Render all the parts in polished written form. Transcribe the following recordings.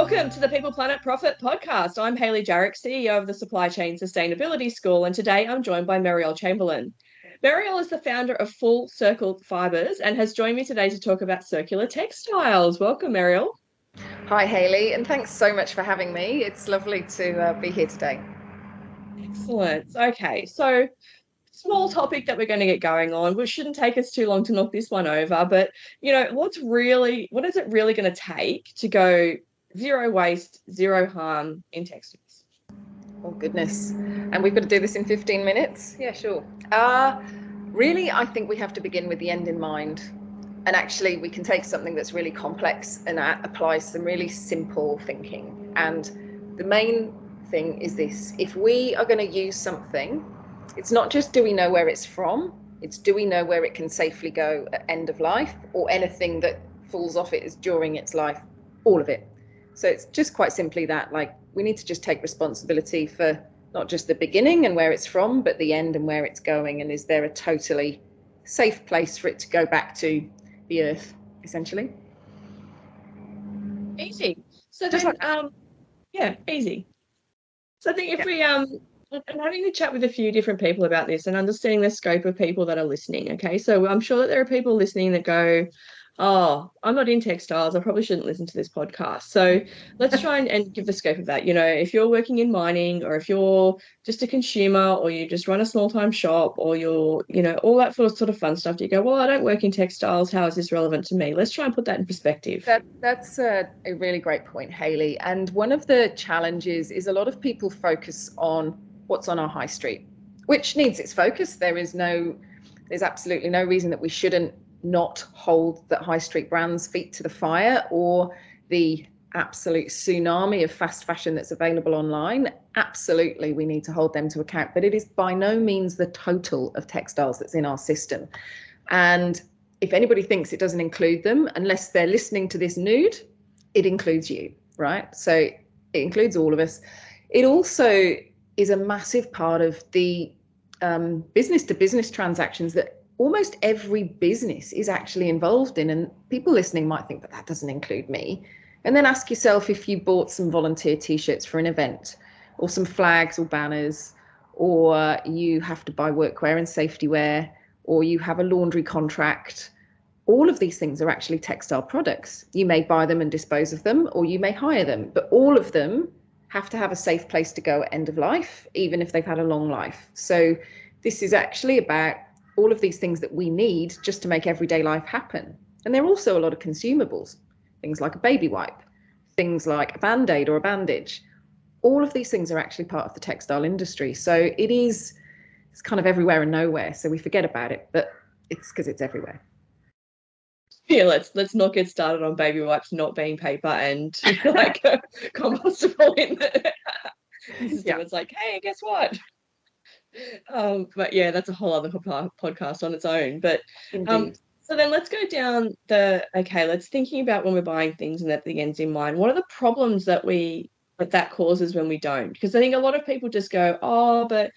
Welcome to the People Planet Profit podcast. I'm Hayley Jarick, CEO of the Supply Chain Sustainability School, and today I'm joined by Meriel Chamberlin. Meriel is the founder of Full Circle Fibres and has joined me today to talk about circular textiles. Welcome, Meriel. Hi, Hayley, and thanks so much for having me. It's lovely to be here today. Excellent. Okay, so small topic that we're going to get going on. We shouldn't take us too long to knock this one over, but what is it really going to take to go zero waste, zero harm in textiles? Oh, goodness. And we've got to do this in 15 minutes? Yeah, sure. Really, I think we have to begin with the end in mind. And actually, we can take something that's really complex and apply some really simple thinking. And the main thing is this: if we are going to use something, it's not just do we know where it's from, it's do we know where it can safely go at end of life, or anything that falls off it is during its life, all of it. So it's just quite simply that, like, we need to just take responsibility for not just the beginning and where it's from, but the end and where it's going. And is there a totally safe place for it to go back to the earth, essentially? Easy. So then, easy. So I think if we I'm having a chat with a few different people about this and understanding the scope of people that are listening. Okay, so I'm sure that there are people listening that go, "Oh, I'm not in textiles. I probably shouldn't listen to this podcast." So let's try and give the scope of that. If you're working in mining, or if you're just a consumer, or you just run a small time shop, or you're, all that sort of fun stuff. You go, "Well, I don't work in textiles. How is this relevant to me?" Let's try and put that in perspective. That's a really great point, Hayley. And one of the challenges is a lot of people focus on what's on our high street, which needs its focus. There's absolutely no reason that we shouldn't not hold the high street brands' feet to the fire, or the absolute tsunami of fast fashion that's available online. Absolutely, we need to hold them to account, but it is by no means the total of textiles that's in our system. And if anybody thinks it doesn't include them, unless they're listening to this nude, it includes you, right? So it includes all of us. It also is a massive part of the business to business transactions that almost every business is actually involved in. And people listening might think, but that doesn't include me. And then ask yourself if you bought some volunteer t-shirts for an event, or some flags or banners, or you have to buy workwear and safety wear, or you have a laundry contract. All of these things are actually textile products. You may buy them and dispose of them, or you may hire them, but all of them have to have a safe place to go at end of life, even if they've had a long life. So this is actually about all of these things that we need just to make everyday life happen. And there are also a lot of consumables, things like a baby wipe, things like a Band-Aid or a bandage. All of these things are actually part of the textile industry. So it's kind of everywhere and nowhere. So we forget about it, but it's because it's everywhere. Yeah, let's not get started on baby wipes not being paper and compostable in the system. Yeah. It's like, hey, guess what? But yeah, that's a whole other podcast on its own. But so then let's go down let's thinking about when we're buying things and that the end's in mind. What are the problems that causes when we don't? Because I think a lot of people just go, "Oh, but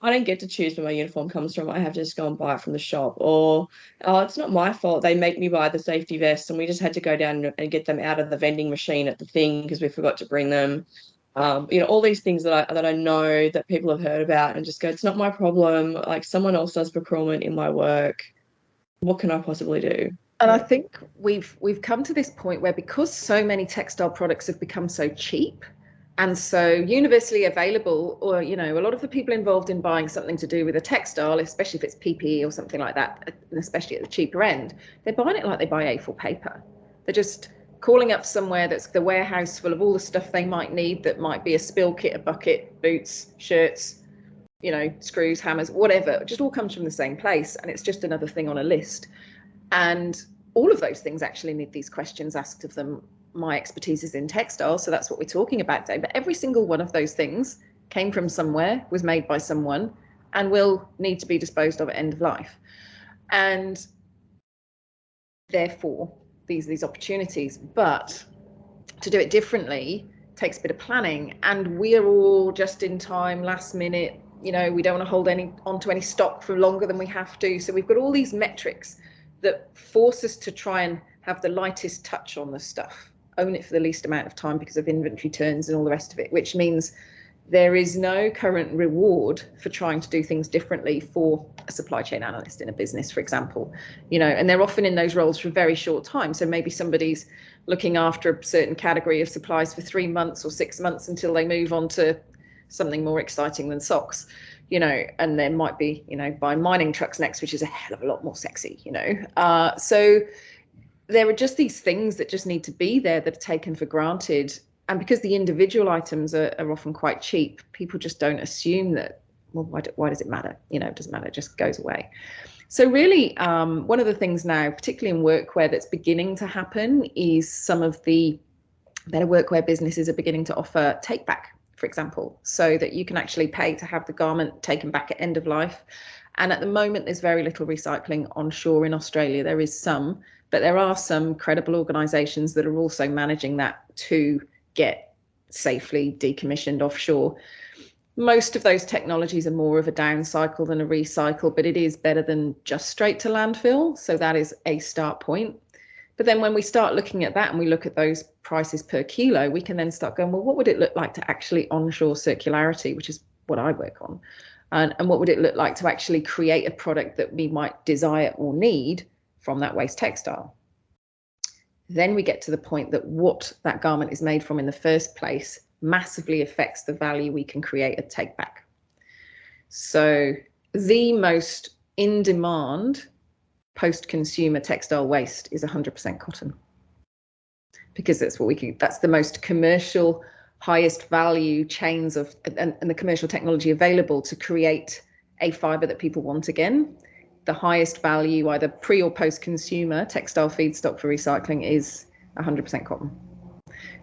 I don't get to choose where my uniform comes from. I have to just go and buy it from the shop." Or, "Oh, it's not my fault. They make me buy the safety vests and we just had to go down and get them out of the vending machine at the thing because we forgot to bring them." All these things that I know that people have heard about and just go, "It's not my problem. Like, someone else does procurement in my work. What can I possibly do?" And I think we've come to this point where, because so many textile products have become so cheap and so universally available, or, a lot of the people involved in buying something to do with a textile, especially if it's PPE or something like that, and especially at the cheaper end, they're buying it like they buy A4 paper. They're just calling up somewhere that's the warehouse full of all the stuff they might need, that might be a spill kit, a bucket, boots, shirts, screws, hammers, whatever. It just all comes from the same place, and it's just another thing on a list. And all of those things actually need these questions asked of them. My expertise is in textiles, so that's what we're talking about today. But every single one of those things came from somewhere, was made by someone, and will need to be disposed of at end of life. And therefore, these opportunities. But to do it differently takes a bit of planning, and we're all just in time, last minute. We don't want to hold onto any stock for longer than we have to. So we've got all these metrics that force us to try and have the lightest touch on the stuff. own it for the least amount of time because of inventory turns and all the rest of it, which means there is no current reward for trying to do things differently for a supply chain analyst in a business, for example, and they're often in those roles for a very short time. So maybe somebody's looking after a certain category of supplies for 3 months or 6 months until they move on to something more exciting than socks, and there might be, buying mining trucks next, which is a hell of a lot more sexy, so there are just these things that just need to be there that are taken for granted. And because the individual items are often quite cheap, people just don't assume that, well, why does it matter? It doesn't matter, it just goes away. So really, one of the things now, particularly in workwear, that's beginning to happen is some of the better workwear businesses are beginning to offer take back, for example, so that you can actually pay to have the garment taken back at end of life. And at the moment, there's very little recycling onshore in Australia. There is some, but there are some credible organisations that are also managing that to get safely decommissioned offshore. Most of those technologies are more of a down cycle than a recycle, but it is better than just straight to landfill. So that is a start point. But then when we start looking at that and we look at those prices per kilo, we can then start going, well, what would it look like to actually onshore circularity, which is what I work on? And what would it look like to actually create a product that we might desire or need from that waste textile? Then we get to the point that what that garment is made from in the first place massively affects the value we can create at take back. So the most in demand post-consumer textile waste is 100% cotton, because that's the most commercial, highest value chains of and the commercial technology available to create a fibre that people want again. The highest value, either pre or post-consumer textile feedstock for recycling, is 100% cotton.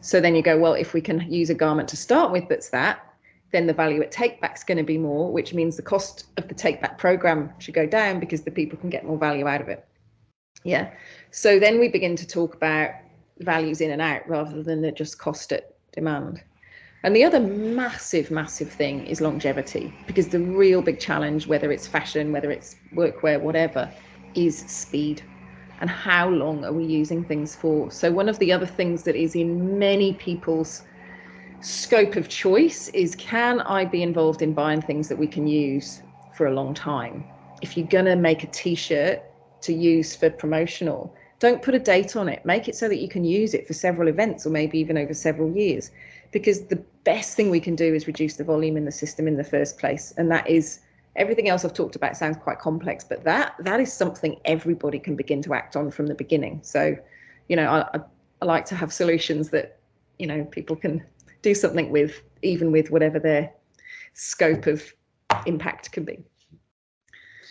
So then you go, well, if we can use a garment to start with that's that, then the value at take back is going to be more, which means the cost of the take back program should go down because the people can get more value out of it. Yeah. So then we begin to talk about values in and out rather than just cost at demand. And the other massive thing is longevity, because the real big challenge, whether it's fashion, whether it's workwear, whatever, is speed. And how long are we using things for? So one of the other things that is in many people's scope of choice is, can I be involved in buying things that we can use for a long time? If you're going to make a t-shirt to use for promotional, don't put a date on it. Make it so that you can use it for several events or maybe even over several years. Because the best thing we can do is reduce the volume in the system in the first place. And that is, everything else I've talked about sounds quite complex, but that is something everybody can begin to act on from the beginning. So, I like to have solutions that, people can do something with, even with whatever their scope of impact can be.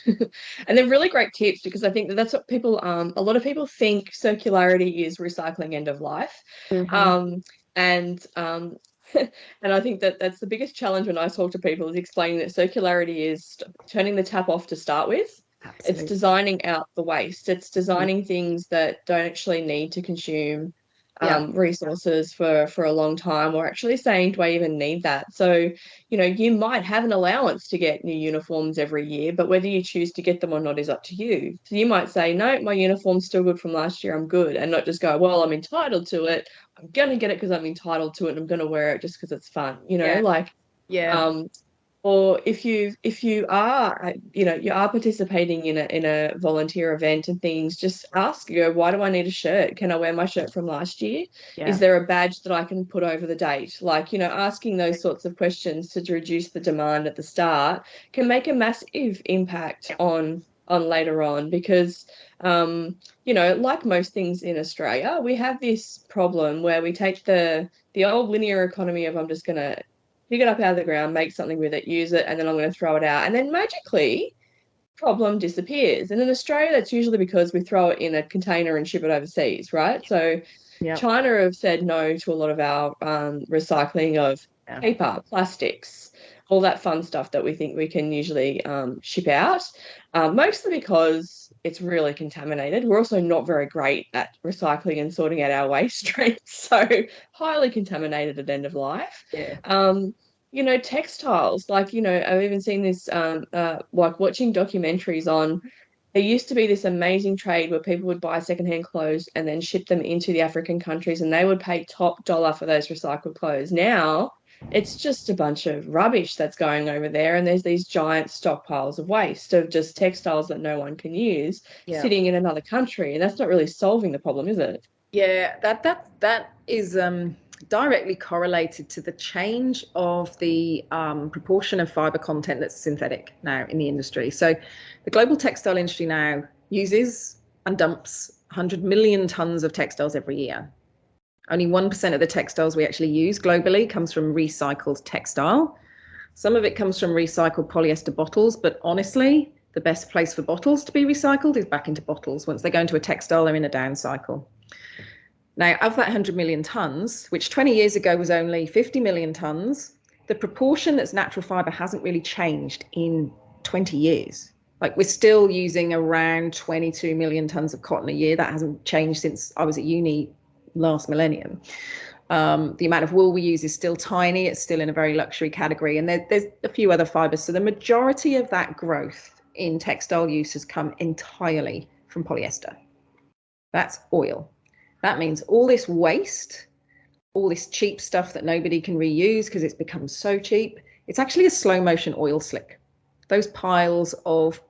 And they're really great tips, because I think that's what people, a lot of people think circularity is recycling end of life. Mm-hmm. And I think that's the biggest challenge when I talk to people, is explaining that circularity is turning the tap off to start with. Absolutely. It's designing out the waste. It's designing things that don't actually need to consume resources for a long time, or actually saying, do I even need that? So, you might have an allowance to get new uniforms every year, but whether you choose to get them or not is up to you. So you might say, no, my uniform's still good from last year, I'm good, and not just go, well, I'm entitled to it, I'm going to get it because I'm entitled to it, and I'm going to wear it just because it's fun, Or if you are, you are participating in a volunteer event and things, just ask, why do I need a shirt? Can I wear my shirt from last year? Yeah. Is there a badge that I can put over the date? Asking those sorts of questions to reduce the demand at the start can make a massive impact on later on, because, like most things in Australia, we have this problem where we take the old linear economy of, I'm just going to pick it up out of the ground, make something with it, use it, and then I'm going to throw it out. And then magically, problem disappears. And in Australia, that's usually because we throw it in a container and ship it overseas, right? So China have said no to a lot of our recycling of paper, plastics, all that fun stuff that we think we can usually ship out, mostly because it's really contaminated. We're also not very great at recycling and sorting out our waste streams, so highly contaminated at end of life. Textiles, I've even seen this, like watching documentaries on there used to be this amazing trade where people would buy secondhand clothes and then ship them into the African countries, and they would pay top dollar for those recycled clothes. Now it's just a bunch of rubbish that's going over there, and there's these giant stockpiles of waste of just textiles that no one can use sitting in another country, and that's not really solving the problem, is it? Yeah, that is directly correlated to the change of the proportion of fibre content that's synthetic now in the industry. So the global textile industry now uses and dumps 100 million tonnes of textiles every year. Only 1% of the textiles we actually use globally comes from recycled textile. Some of it comes from recycled polyester bottles, but honestly, the best place for bottles to be recycled is back into bottles. Once they go into a textile, they're in a down cycle. Now, of that 100 million tonnes, which 20 years ago was only 50 million tonnes, the proportion that's natural fibre hasn't really changed in 20 years. Like, we're still using around 22 million tonnes of cotton a year. That hasn't changed since I was at uni last millennium. The amount of wool we use is still tiny. It's still in a very luxury category. And there's a few other fibres. So the majority of that growth in textile use has come entirely from polyester. That's oil. That means all this waste, all this cheap stuff that nobody can reuse because it's become so cheap, it's actually a slow motion oil slick. Those piles of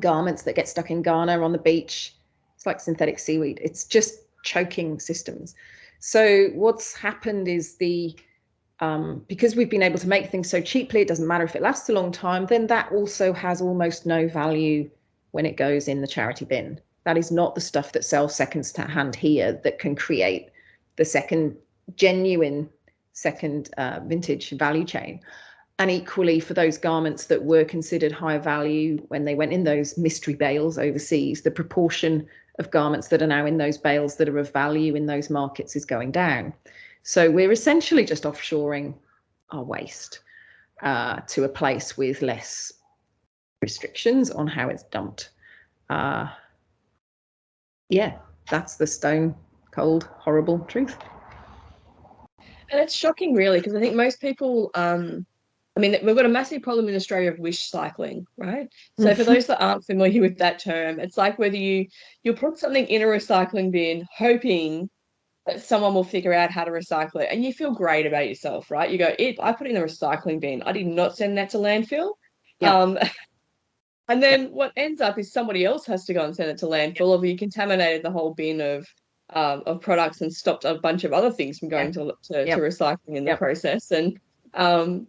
garments that get stuck in Ghana on the beach, it's like synthetic seaweed. It's just choking systems. So what's happened is because we've been able to make things so cheaply, it doesn't matter if it lasts a long time, then that also has almost no value when it goes in the charity bin. That is not the stuff that sells seconds to hand here that can create the genuine second vintage value chain. And equally for those garments that were considered high value when they went in those mystery bales overseas, the proportion of garments that are now in those bales that are of value in those markets is going down. So we're essentially just offshoring our waste to a place with less restrictions on how it's dumped. Yeah, that's the stone cold, horrible truth. And it's shocking, really, because I think most people, I mean, we've got a massive problem in Australia of wish cycling, right? So for those that aren't familiar with that term, it's like whether you'll put something in a recycling bin, hoping that someone will figure out how to recycle it, and you feel great about yourself, right? You go, I put it in the recycling bin. I did not send that to landfill. Yeah. And then what ends up is somebody else has to go and send it to landfill, or you contaminated the whole bin of products and stopped a bunch of other things from going to recycling in the process. And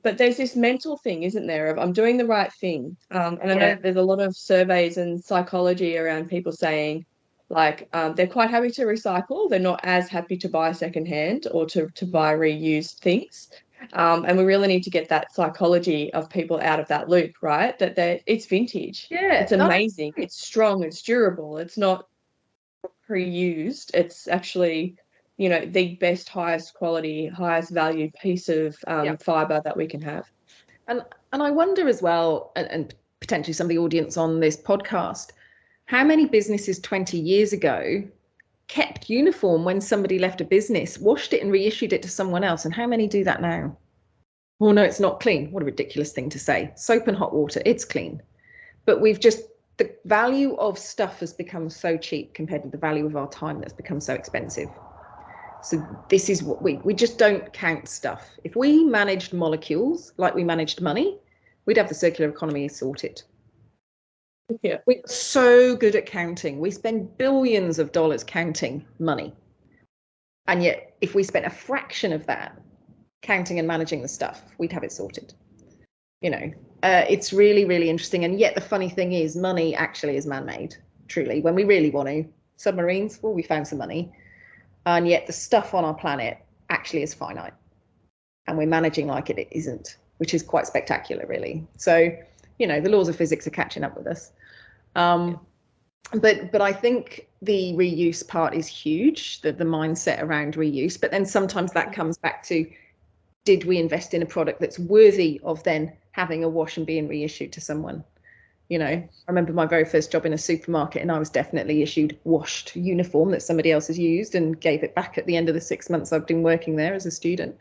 but there's this mental thing, isn't there, of I'm doing the right thing. And I know there's a lot of surveys and psychology around people saying, like, they're quite happy to recycle. They're not as happy to buy secondhand or to buy reused things. And we really need to get that psychology of people out of that loop, right? That it's vintage. Yeah, it's amazing. It's strong. It's durable. It's not pre-used. It's actually, the best, highest quality, highest value piece of fibre that we can have. And I wonder as well, and potentially some of the audience on this podcast, how many businesses 20 years ago kept uniform when somebody left a business, washed it and reissued it to someone else, and how many do that now? Oh no, it's not clean. What a ridiculous thing to say. Soap and hot water, it's clean. But the value of stuff has become so cheap compared to the value of our time that's become so expensive. So this is what we just don't count stuff. If we managed molecules like we managed money, we'd have the circular economy sorted. Yeah. We're so good at counting. We spend billions of dollars counting money. And yet, if we spent a fraction of that counting and managing the stuff, we'd have it sorted. It's really, really interesting. And yet the funny thing is, money actually is man-made, truly. When we really want to, submarines, well, we found some money. And yet the stuff on our planet actually is finite. And we're managing like it isn't, which is quite spectacular, really. So, the laws of physics are catching up with us. But I think the reuse part is huge, the mindset around reuse. But then sometimes that comes back to, did we invest in a product that's worthy of then having a wash and being reissued to someone? I remember my very first job in a supermarket, and I was definitely issued washed uniform that somebody else has used and gave it back at the end of the 6 months I've been working there as a student.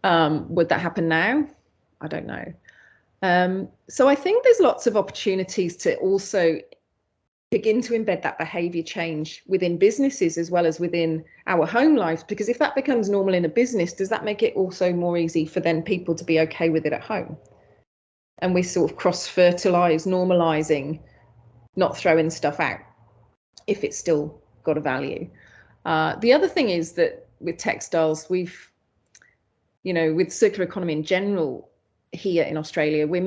Would that happen now? I don't know. So I think there's lots of opportunities to also begin to embed that behavior change within businesses as well as within our home lives, because if that becomes normal in a business, does that make it also more easy for then people to be okay with it at home? And we sort of cross-fertilize, normalizing not throwing stuff out if it's still got a value. The other thing is that with textiles, we've, with circular economy in general here in Australia, we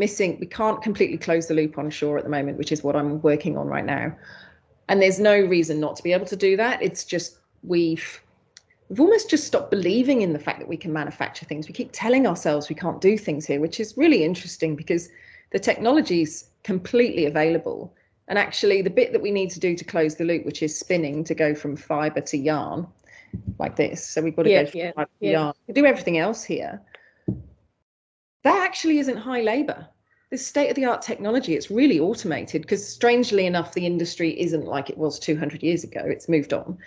can't completely close the loop on shore at the moment, which is what I'm working on right now. And there's no reason not to be able to do that. It's just we've almost just stopped believing in the fact that we can manufacture things. We keep telling ourselves we can't do things here, which is really interesting because the technology is completely available. And actually the bit that we need to do to close the loop, which is spinning to go from fibre to yarn, like this. So we've got to go from fibre to yarn. We do everything else here. That actually isn't high labour. This state-of-the-art technology, it's really automated because strangely enough, the industry isn't like it was 200 years ago. It's moved on.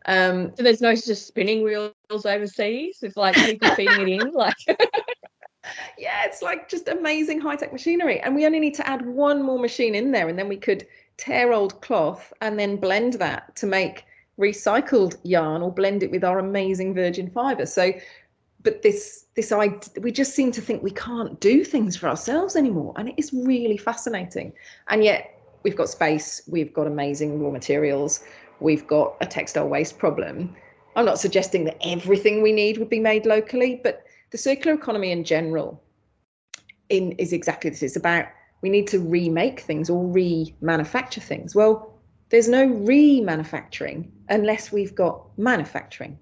So there's no just spinning wheels overseas with like people feeding it in, like. Yeah, it's like just amazing high-tech machinery. And we only need to add one more machine in there, and then we could tear old cloth and then blend that to make recycled yarn or blend it with our amazing virgin fibre. So, but we just seem to think we can't do things for ourselves anymore. And it is really fascinating. And yet we've got space, we've got amazing raw materials, we've got a textile waste problem. I'm not suggesting that everything we need would be made locally, but the circular economy in general is exactly this. It's about we need to remake things or remanufacture things. Well, there's no remanufacturing unless we've got manufacturing.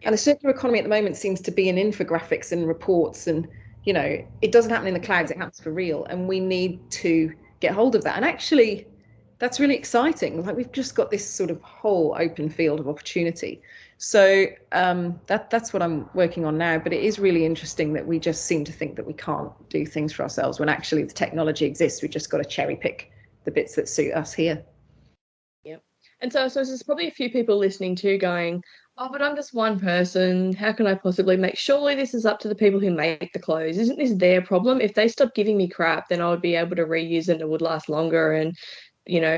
And the circular economy at the moment seems to be in infographics and reports, and it doesn't happen in the clouds, it happens for real, and we need to get hold of that. And actually that's really exciting. Like we've just got this sort of whole open field of opportunity. So that's what I'm working on now. But it is really interesting that we just seem to think that we can't do things for ourselves when actually the technology exists. We've just got to cherry pick the bits that suit us here. Yep. And so there's probably a few people listening too going, oh, but I'm just one person. How can I possibly surely this is up to the people who make the clothes. Isn't this their problem? If they stop giving me crap, then I would be able to reuse it and it would last longer. And,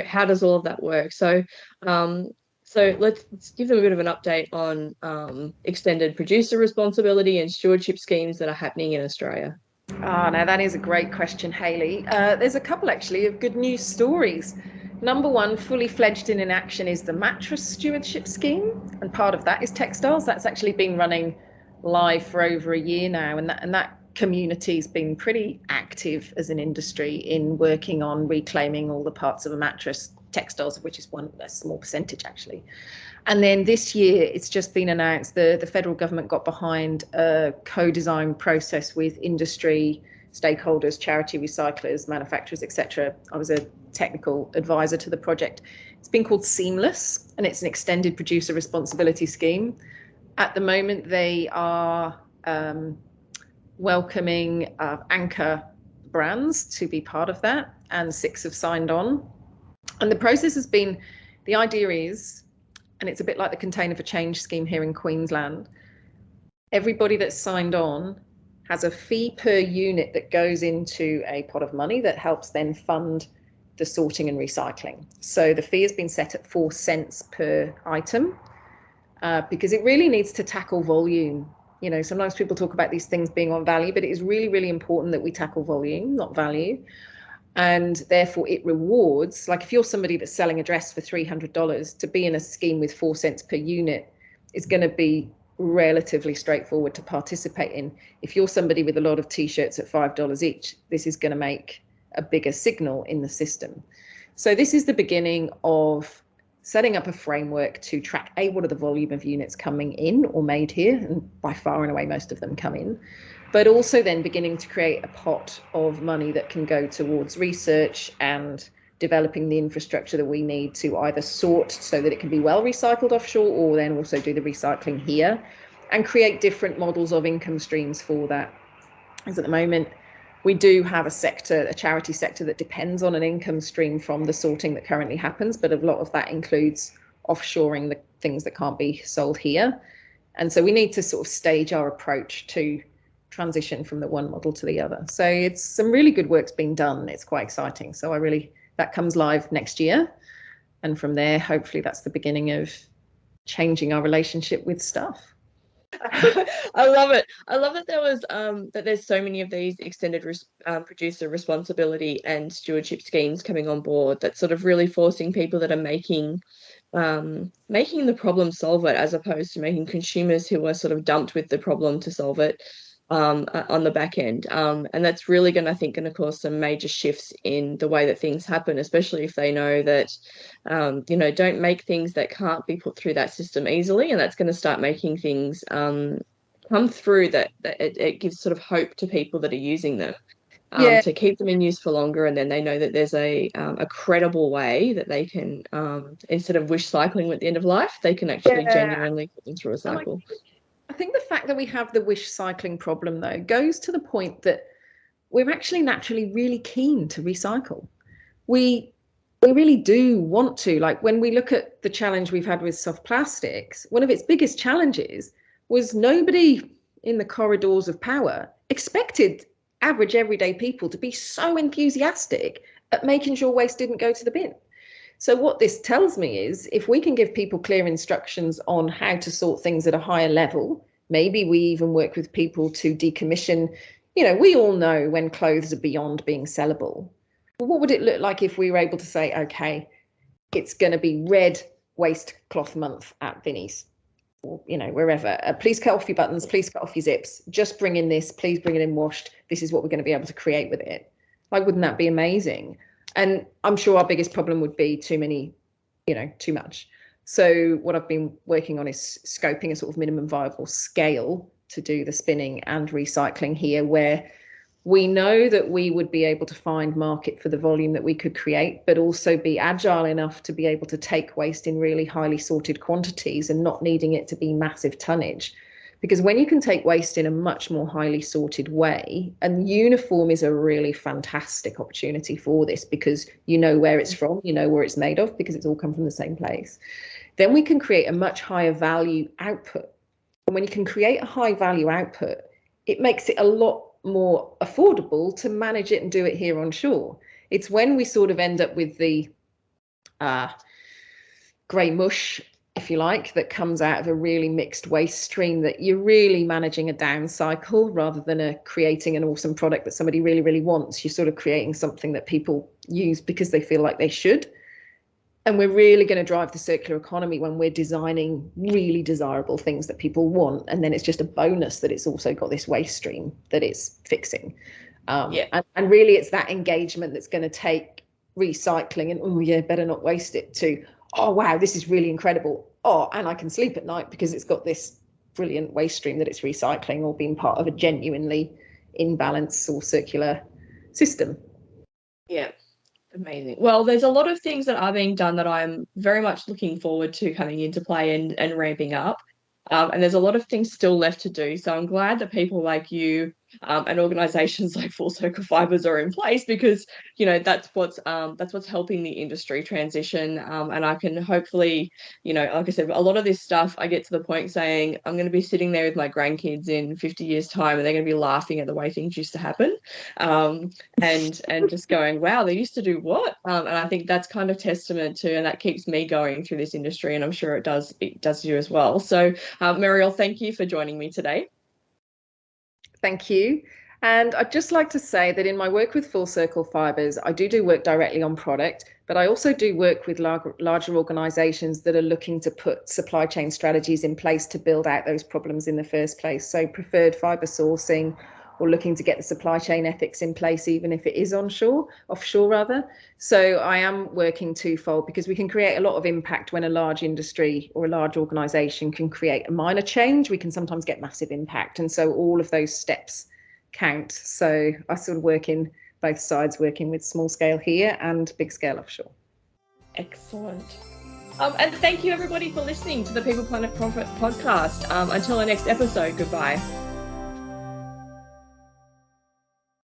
how does all of that work? So, so let's give them a bit of an update on extended producer responsibility and stewardship schemes that are happening in Australia. Oh, now that is a great question, Hayley. There's a couple actually of good news stories. Number one, fully fledged in action is the mattress stewardship scheme, and part of that is textiles. That's actually been running live for over a year now, and that community's been pretty active as an industry in working on reclaiming all the parts of a mattress, textiles, which is a small percentage actually. And then this year, it's just been announced the federal government got behind a co-design process with industry stakeholders, charity recyclers, manufacturers, etc. I was a technical advisor to the project. It's been called Seamless, and it's an extended producer responsibility scheme. At the moment, they are welcoming anchor brands to be part of that, and 6 have signed on. And the process has been, the idea is, and it's a bit like the Container for Change scheme here in Queensland, everybody that's signed on has a fee per unit that goes into a pot of money that helps then fund the sorting and recycling. So the fee has been set at 4 cents per item because it really needs to tackle volume. Sometimes people talk about these things being on value, but it is really, really important that we tackle volume, not value. And therefore it rewards, like if you're somebody that's selling a dress for $300, to be in a scheme with 4 cents per unit is going to be relatively straightforward to participate in. If you're somebody with a lot of t-shirts at $5 each, this is going to make a bigger signal in the system. So this is the beginning of setting up a framework to track what are the volume of units coming in or made here, and by far and away most of them come in, but also then beginning to create a pot of money that can go towards research and developing the infrastructure that we need to either sort so that it can be well recycled offshore, or then also do the recycling here and create different models of income streams for that. As at the moment, we do have a charity sector that depends on an income stream from the sorting that currently happens, but a lot of that includes offshoring the things that can't be sold here. And so we need to sort of stage our approach to transition from the one model to the other. So it's some really good work's being done. It's quite exciting. So I really that comes live next year. And from there, hopefully that's the beginning of changing our relationship with stuff. I love it. I love that there was that there's so many of these extended producer responsibility and stewardship schemes coming on board, that's sort of really forcing people that are making the problem solve it, as opposed to making consumers who are sort of dumped with the problem to solve it on the back end. And that's really going to cause some major shifts in the way that things happen, especially if they know that, don't make things that can't be put through that system easily. And that's going to start making things come through that it gives sort of hope to people that are using them. To keep them in use for longer, and then they know that there's a credible way that they can, instead of wish cycling at the end of life, they can actually genuinely put them through a cycle. I think the fact that we have the wish cycling problem, though, goes to the point that we're actually naturally really keen to recycle. We really do want to. Like, when we look at the challenge we've had with soft plastics, one of its biggest challenges was nobody in the corridors of power expected average everyday people to be so enthusiastic at making sure waste didn't go to the bin. So what this tells me is, if we can give people clear instructions on how to sort things at a higher level, maybe we even work with people to decommission. We all know when clothes are beyond being sellable. But what would it look like if we were able to say, okay, it's going to be Red Waste Cloth Month at Vinnie's, or wherever. Please cut off your buttons, please cut off your zips, just bring in this, please bring it in washed. This is what we're going to be able to create with it. Like, wouldn't that be amazing? And I'm sure our biggest problem would be too much. So what I've been working on is scoping a sort of minimum viable scale to do the spinning and recycling here, where we know that we would be able to find market for the volume that we could create, but also be agile enough to be able to take waste in really highly sorted quantities and not needing it to be massive tonnage. Because when you can take waste in a much more highly sorted way, and uniform is a really fantastic opportunity for this, because you know where it's from, you know where it's made of, because it's all come from the same place, then we can create a much higher value output. And when you can create a high value output, it makes it a lot more affordable to manage it and do it here on shore. It's when we sort of end up with the grey mush, if you like, that comes out of a really mixed waste stream, that you're really managing a down cycle rather than creating an awesome product that somebody really, really wants. You're sort of creating something that people use because they feel like they should. And we're really going to drive the circular economy when we're designing really desirable things that people want. And then it's just a bonus that it's also got this waste stream that it's fixing. And really it's that engagement that's going to take recycling and, better not waste it, to, oh, wow, this is really incredible. Oh, and I can sleep at night because it's got this brilliant waste stream that it's recycling, or being part of a genuinely in balance or circular system. Yeah, amazing. Well, there's a lot of things that are being done that I'm very much looking forward to coming into play and ramping up. And there's a lot of things still left to do. So I'm glad that people like you and organisations like Full Circle Fibres are in place, because that's what's helping the industry transition. And I can hopefully, like I said, a lot of this stuff, I get to the point saying I'm going to be sitting there with my grandkids in 50 years' time, and they're going to be laughing at the way things used to happen, and just going, wow, they used to do what? And I think that's kind of testament to, and that keeps me going through this industry, and I'm sure it does you as well. So Meriel, thank you for joining me today. Thank you. And I'd just like to say that in my work with Full Circle Fibres, I do work directly on product, but I also do work with larger organisations that are looking to put supply chain strategies in place to build out those problems in the first place. So preferred fibre sourcing, or looking to get the supply chain ethics in place, even if it is offshore rather. So I am working twofold, because we can create a lot of impact when a large industry or a large organisation can create a minor change. We can sometimes get massive impact. And so all of those steps count. So I sort of work in both sides, working with small scale here and big scale offshore. Excellent. And thank you everybody for listening to the People Planet Profit podcast. Until our next episode, goodbye.